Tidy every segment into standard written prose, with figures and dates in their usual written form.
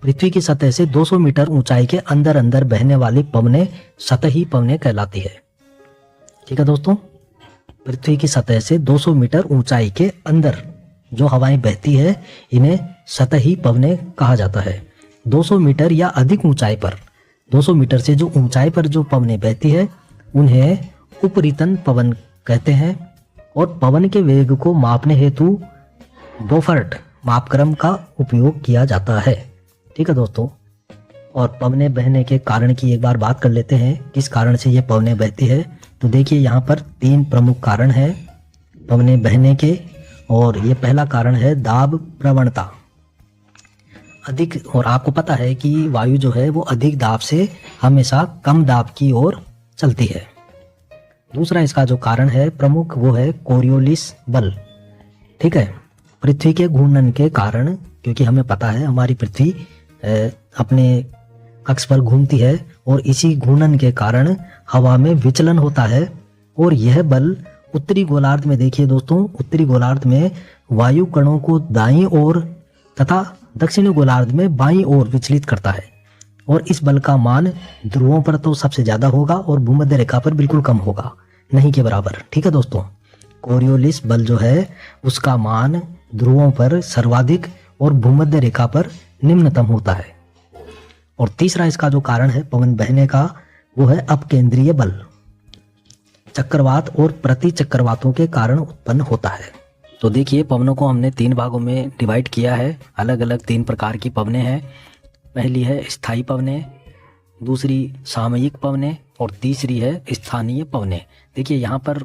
पृथ्वी की सतह से 200 मीटर ऊंचाई के अंदर अंदर बहने वाली पवनें सतही पवनें कहलाती है। ठीक है दोस्तों, पृथ्वी की सतह से 200 मीटर ऊंचाई के अंदर जो हवाएं बहती है इन्हें सतही पवनें कहा जाता है। 200 मीटर या अधिक ऊंचाई पर, 200 मीटर से जो ऊंचाई पर जो पवनें बहती है उन्हें उपरितन पवन कहते हैं। और पवन के वेग को मापने हेतु बोफर्ट मापक्रम का उपयोग किया जाता है। ठीक है दोस्तों, और पवनें बहने के कारण की एक बार बात कर लेते हैं, किस कारण से ये पवनें बहती है। तो देखिए यहाँ पर 3 प्रमुख कारण हैं पवनें बहने के, और ये पहला कारण है दाब प्रवणता अधिक। और आपको पता है कि वायु जो है वो अधिक दाब से हमेशा कम दाब की ओर चलती है। दूसरा इसका जो कारण है प्रमुख वो है कोरियोलिस बल। ठीक है, पृथ्वी के घूर्णन के कारण, क्योंकि हमें पता है हमारी पृथ्वी अपने अक्ष पर घूमती है और इसी घूर्णन के कारण हवा में विचलन होता है। और यह बल उत्तरी गोलार्ध में, देखिए दोस्तों, उत्तरी गोलार्ध में वायु कणों को दाईं ओर तथा दक्षिणी गोलार्ध में बाईं ओर विचलित करता है। और इस बल का मान ध्रुवों पर तो सबसे ज्यादा होगा और भूमध्य रेखा पर बिल्कुल कम होगा, नहीं के बराबर। ठीक है दोस्तों, कोरियोलिस बल जो है उसका मान ध्रुवों पर सर्वाधिक और भूमध्य रेखा पर निम्नतम होता है। और तीसरा इसका जो कारण है पवन बहने का वो है अपकेंद्रीय बल, चक्रवात और प्रति चक्रवातों के कारण उत्पन्न होता है। तो देखिए पवनों को हमने 3 भागों में डिवाइड किया है। अलग अलग 3 प्रकार की पवनें हैं। पहली है स्थायी पवनें, दूसरी सामयिक पवनें और तीसरी है स्थानीय पवनें। देखिए यहाँ पर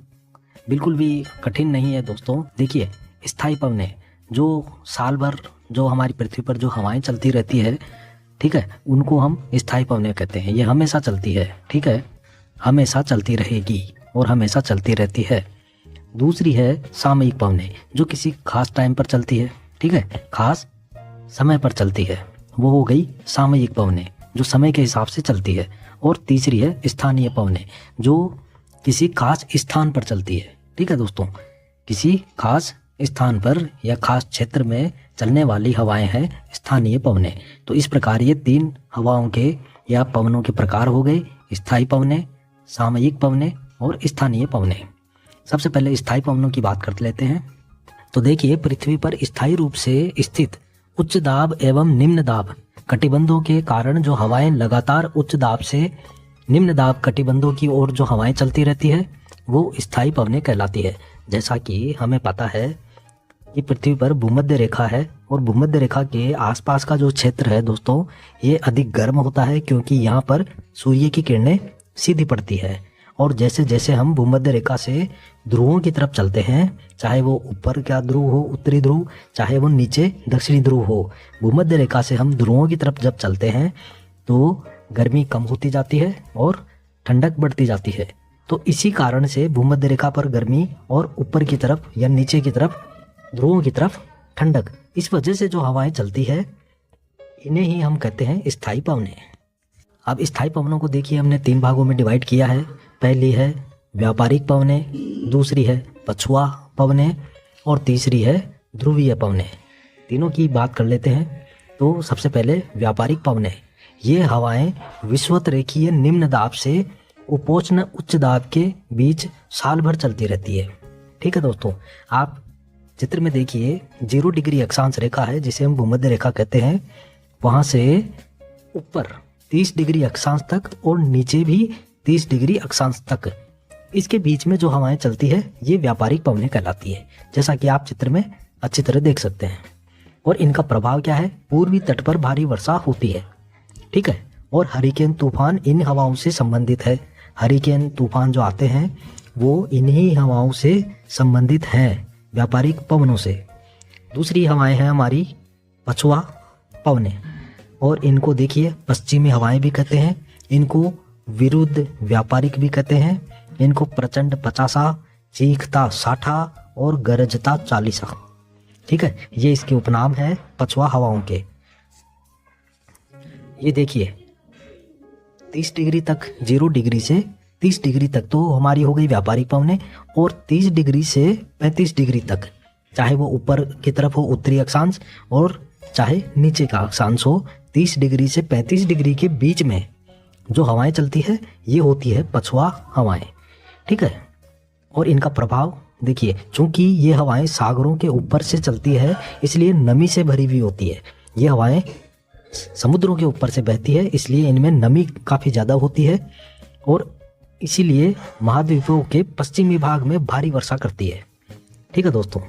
बिल्कुल भी कठिन नहीं है दोस्तों। देखिए स्थायी पवनें जो साल भर जो हमारी पृथ्वी पर जो हवाएं चलती रहती है, ठीक है, उनको हम स्थायी पवनें कहते हैं। ये हमेशा चलती है, ठीक है, हमेशा चलती रहेगी और हमेशा चलती रहती है। दूसरी है सामयिक पवनें जो किसी खास टाइम पर चलती है, ठीक है, खास समय पर चलती है, वो हो गई सामयिक पवनें जो समय के हिसाब से चलती है। और तीसरी है स्थानीय पवनें जो किसी खास स्थान पर चलती है। ठीक है दोस्तों, किसी खास स्थान पर या खास क्षेत्र में चलने वाली हवाएं हैं स्थानीय पवनें। तो इस प्रकार ये 3 हवाओं के या पवनों के प्रकार हो गए, स्थायी पवनें, सामयिक पवनें और स्थानीय पवनें। सबसे पहले स्थायी पवनों की बात कर लेते हैं। तो देखिए पृथ्वी पर स्थायी रूप से स्थित उच्च दाब एवं निम्न दाब कटिबंधों के कारण जो हवाएं लगातार उच्च दाब से निम्न दाब कटिबंधों की ओर जो हवाएं चलती रहती है वो स्थायी पवनें कहलाती है। जैसा कि हमें पता है कि पृथ्वी पर भूमध्य रेखा है और भूमध्य रेखा के आसपास का जो क्षेत्र है दोस्तों ये अधिक गर्म होता है, क्योंकि यहाँ पर सूर्य की किरणें सीधी पड़ती है। और जैसे जैसे हम भूमध्य रेखा से ध्रुवों की तरफ चलते हैं, चाहे वो ऊपर का ध्रुव हो उत्तरी ध्रुव, चाहे वो नीचे दक्षिणी ध्रुव हो, भूमध्य रेखा से हम ध्रुवों की तरफ जब चलते हैं तो गर्मी कम होती जाती है और ठंडक बढ़ती जाती है। तो इसी कारण से भूमध्य रेखा पर गर्मी और ऊपर की तरफ या नीचे की तरफ ध्रुवों की तरफ ठंडक, इस वजह से जो हवाएं चलती है इन्हें ही हम कहते हैं स्थायी पवनें। अब स्थायी पवनों को देखिए हमने 3 भागों में डिवाइड किया है। पहली है व्यापारिक पवनें, दूसरी है पछुआ पवनें और तीसरी है ध्रुवीय पवनें। तीनों की बात कर लेते हैं। तो सबसे पहले व्यापारिक पवनें, ये हवाएं विषुवत रेखीय निम्न दाब से उपोष्ण उच्च दाब के बीच साल भर चलती रहती है। ठीक है दोस्तों, आप चित्र में देखिए 0 डिग्री अक्षांश रेखा है जिसे हम भूमध्य रेखा कहते हैं, वहां से ऊपर 30 डिग्री अक्षांश तक और नीचे भी 30 डिग्री अक्षांश तक, इसके बीच में जो हवाएं चलती है ये व्यापारिक पवनें कहलाती है, जैसा कि आप चित्र में अच्छी तरह देख सकते हैं। और इनका प्रभाव क्या है, पूर्वी तट पर भारी वर्षा होती है, ठीक है, और हरिकेन तूफान इन हवाओं से संबंधित है। हरिकेन तूफान जो आते हैं वो इन्हीं हवाओं से संबंधित हैं, व्यापारिक पवनों से। दूसरी हवाएं हैं हमारी पछुआ पवनें, और इनको देखिए पश्चिमी हवाएं भी कहते हैं, इनको विरुद्ध व्यापारिक भी कहते हैं, इनको प्रचंड 50, चीखता 60 और गरजता 40, ठीक है, ये इसके उपनाम है पछुआ हवाओं के। ये देखिए 30 डिग्री तक, 0 डिग्री से 30 डिग्री तक तो हमारी हो गई व्यापारिक पवनें, और 30 डिग्री से 35 डिग्री तक, चाहे वो ऊपर की तरफ हो उत्तरी अक्षांश और चाहे नीचे का अक्षांश हो, 30 डिग्री से 35 डिग्री के बीच में जो हवाएं चलती है ये होती है पछुआ हवाएं। ठीक है, और इनका प्रभाव देखिए, चूंकि ये हवाएं सागरों के ऊपर से चलती है इसलिए नमी से भरी हुई होती है। ये हवाएं समुद्रों के ऊपर से बहती है इसलिए इनमें नमी काफ़ी ज़्यादा होती है और इसीलिए महाद्वीपों के पश्चिमी भाग में भारी वर्षा करती है। ठीक है दोस्तों,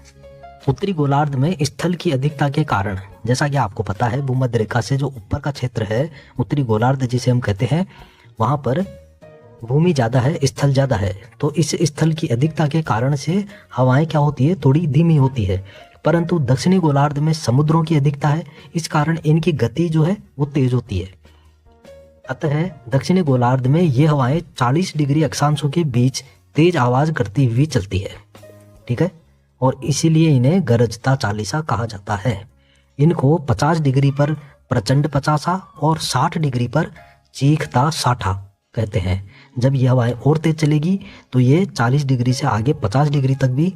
उत्तरी गोलार्ध में स्थल की अधिकता के कारण, जैसा कि आपको पता है भूमध्य रेखा से जो ऊपर का क्षेत्र है उत्तरी गोलार्ध जिसे हम कहते हैं, वहाँ पर भूमि ज़्यादा है, स्थल ज़्यादा है। तो इस स्थल की अधिकता के कारण से हवाएं क्या होती है, थोड़ी धीमी होती है। परंतु दक्षिणी गोलार्ध में समुद्रों की अधिकता है, इस कारण इनकी गति जो है वो तेज होती है। अतः दक्षिणी गोलार्ध में ये हवाएं 40 डिग्री अक्षांशों के बीच तेज आवाज करती हुई चलती है। ठीक है, और इसीलिए इन्हें गरजता चालीसा कहा जाता है। इनको 50 डिग्री पर प्रचंड पचासा और 60 डिग्री पर चीखता साठा कहते हैं। जब यह हवाएं और तेज चलेगी तो ये 40 डिग्री से आगे 50 डिग्री तक भी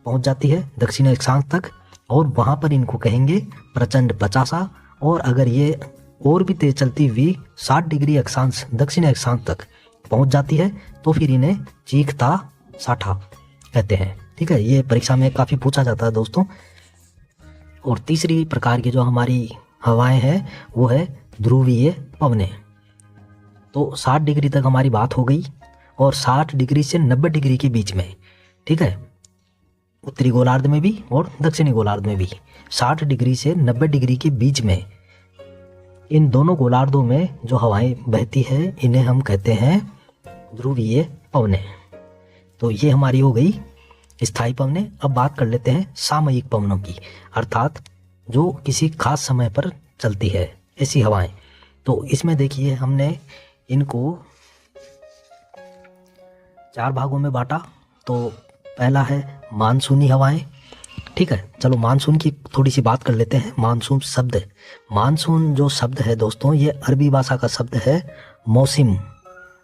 पहुंच जाती है, दक्षिण अक्षांश तक, और वहां पर इनको कहेंगे प्रचंड पचासा। और अगर ये और भी तेज चलती हुई 60 डिग्री अक्षांश दक्षिण अक्षांश तक पहुंच जाती है तो फिर इन्हें चीखता साठा कहते हैं। ठीक है, ये परीक्षा में काफ़ी पूछा जाता है दोस्तों। और तीसरी प्रकार की जो हमारी हवाएं हैं वो है ध्रुवीय पवनें। तो 60 डिग्री तक हमारी बात हो गई, और 60 डिग्री से 90 डिग्री के बीच में, ठीक है, उत्तरी गोलार्ध में भी और दक्षिणी गोलार्ध में भी 60 डिग्री से 90 डिग्री के बीच में इन दोनों गोलार्धों में जो हवाएं बहती है इन्हें हम कहते हैं ध्रुवीय पवनें। तो ये हमारी हो गई स्थायी पवनें। अब बात कर लेते हैं सामयिक पवनों की, अर्थात जो किसी खास समय पर चलती है ऐसी हवाएं। तो इसमें देखिए हमने इनको 4 भागों में बांटा। तो पहला है मानसूनी हवाएं। ठीक है, चलो मानसून की थोड़ी सी बात कर लेते हैं। मानसून शब्द, मानसून जो शब्द है दोस्तों ये अरबी भाषा का शब्द है मौसम,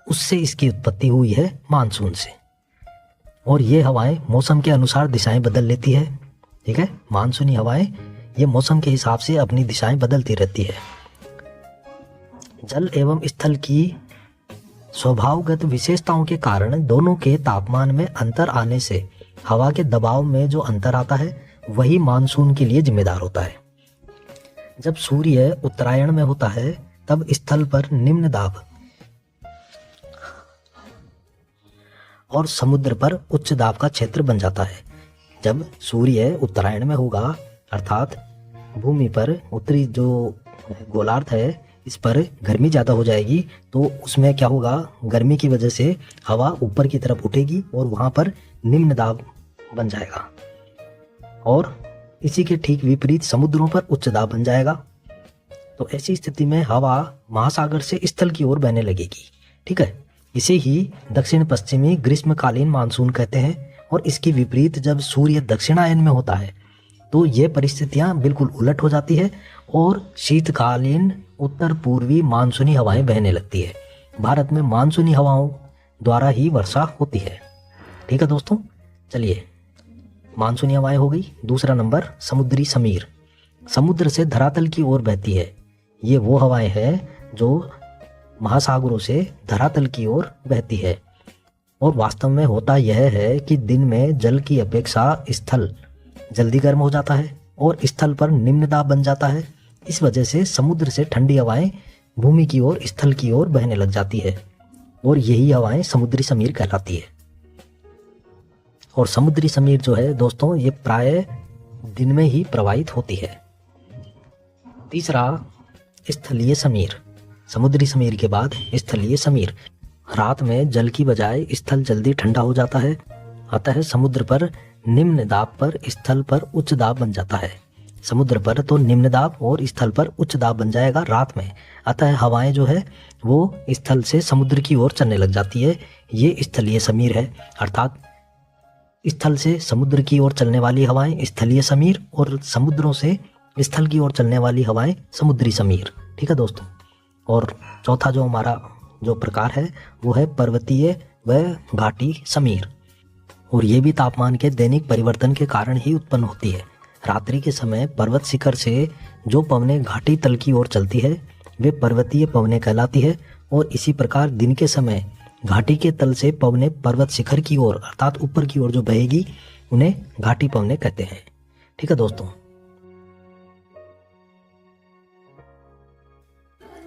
उससे इसकी उत्पत्ति हुई है मानसून से। और ये हवाएं मौसम के अनुसार दिशाएं बदल लेती है। ठीक है, मानसूनी हवाएं ये मौसम के हिसाब से अपनी दिशाएं बदलती रहती है। जल एवं स्थल की स्वभावगत विशेषताओं के कारण दोनों के तापमान में अंतर आने से हवा के दबाव में जो अंतर आता है वही मानसून के लिए जिम्मेदार होता है। जब सूर्य उत्तरायण में होता है तब स्थल पर निम्न दाब और समुद्र पर उच्च दाब का क्षेत्र बन जाता है। जब सूर्य उत्तरायण में होगा अर्थात भूमि पर उत्तरी जो गोलार्ध है इस पर गर्मी ज़्यादा हो जाएगी, तो उसमें क्या होगा, गर्मी की वजह से हवा ऊपर की तरफ उठेगी और वहाँ पर निम्न दाब बन जाएगा। और इसी के ठीक विपरीत समुद्रों पर उच्च दाब बन जाएगा। तो ऐसी स्थिति में हवा महासागर से स्थल की ओर बहने लगेगी। ठीक है, इसे ही दक्षिण पश्चिमी ग्रीष्मकालीन मानसून कहते हैं। और इसके विपरीत जब सूर्य दक्षिणायन में होता है तो ये परिस्थितियां बिल्कुल उलट हो जाती है और शीतकालीन उत्तर पूर्वी मानसूनी हवाएं बहने लगती है। भारत में मानसूनी हवाओं द्वारा ही वर्षा होती है। ठीक है दोस्तों, चलिए मानसूनी हवाएं हो गई। दूसरा नंबर समुद्री समीर, समुद्र से धरातल की ओर बहती है। ये वो हवाएं हैं जो महासागरों से धरातल की ओर बहती है। और वास्तव में होता यह है कि दिन में जल की अपेक्षा स्थल जल्दी गर्म हो जाता है और स्थल पर निम्न दाब बन जाता है। इस वजह से समुद्र से ठंडी हवाएं भूमि की ओर स्थल की ओर बहने लग जाती है और यही हवाएं समुद्री समीर कहलाती है। और समुद्री समीर जो है दोस्तों ये प्राय दिन में ही प्रवाहित होती है। तीसरा स्थलीय समीर, समुद्री समीर के बाद स्थलीय समीर। रात में जल की बजाय स्थल जल्दी ठंडा हो जाता है, अतः समुद्र पर निम्न दाब पर स्थल पर उच्च दाब बन जाता है। समुद्र पर तो निम्न दाब और स्थल पर उच्च दाब बन जाएगा रात में, अतः हवाएं जो है वो स्थल से समुद्र की ओर चलने लग जाती है। ये स्थलीय समीर है, अर्थात स्थल से समुद्र की ओर चलने वाली हवाएं स्थलीय समीर और समुद्रों से स्थल की ओर चलने वाली हवाएं समुद्री समीर। ठीक है दोस्तों, और चौथा जो हमारा जो प्रकार है वो है पर्वतीय व घाटी समीर। और ये भी तापमान के दैनिक परिवर्तन के कारण ही उत्पन्न होती है। रात्रि के समय पर्वत शिखर से जो पवनें घाटी तल की ओर चलती है वे पर्वतीय पवनें कहलाती है, और इसी प्रकार दिन के समय घाटी के तल से पवनें पर्वत शिखर की ओर अर्थात ऊपर की ओर जो बहेगी उन्हें घाटी पवनें कहते हैं। ठीक है दोस्तों,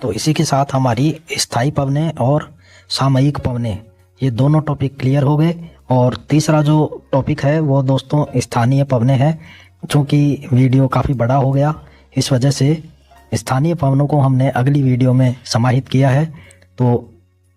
तो इसी के साथ हमारी स्थायी पवनें और सामयिक पवनें ये दोनों टॉपिक क्लियर हो गए। और तीसरा जो टॉपिक है वो दोस्तों स्थानीय पवनें हैं। चूँकि वीडियो काफ़ी बड़ा हो गया, इस वजह से स्थानीय पवनों को हमने अगली वीडियो में समाहित किया है, तो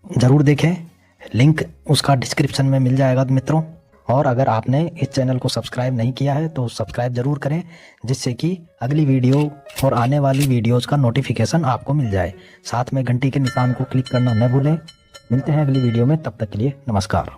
ज़रूर देखें, लिंक उसका डिस्क्रिप्शन में मिल जाएगा मित्रों। और अगर आपने इस चैनल को सब्सक्राइब नहीं किया है तो सब्सक्राइब ज़रूर करें, जिससे कि अगली वीडियो और आने वाली वीडियोज़ का नोटिफिकेशन आपको मिल जाए। साथ में घंटी के निशान को क्लिक करना न भूलें। मिलते हैं अगली वीडियो में, तब तक के लिए नमस्कार।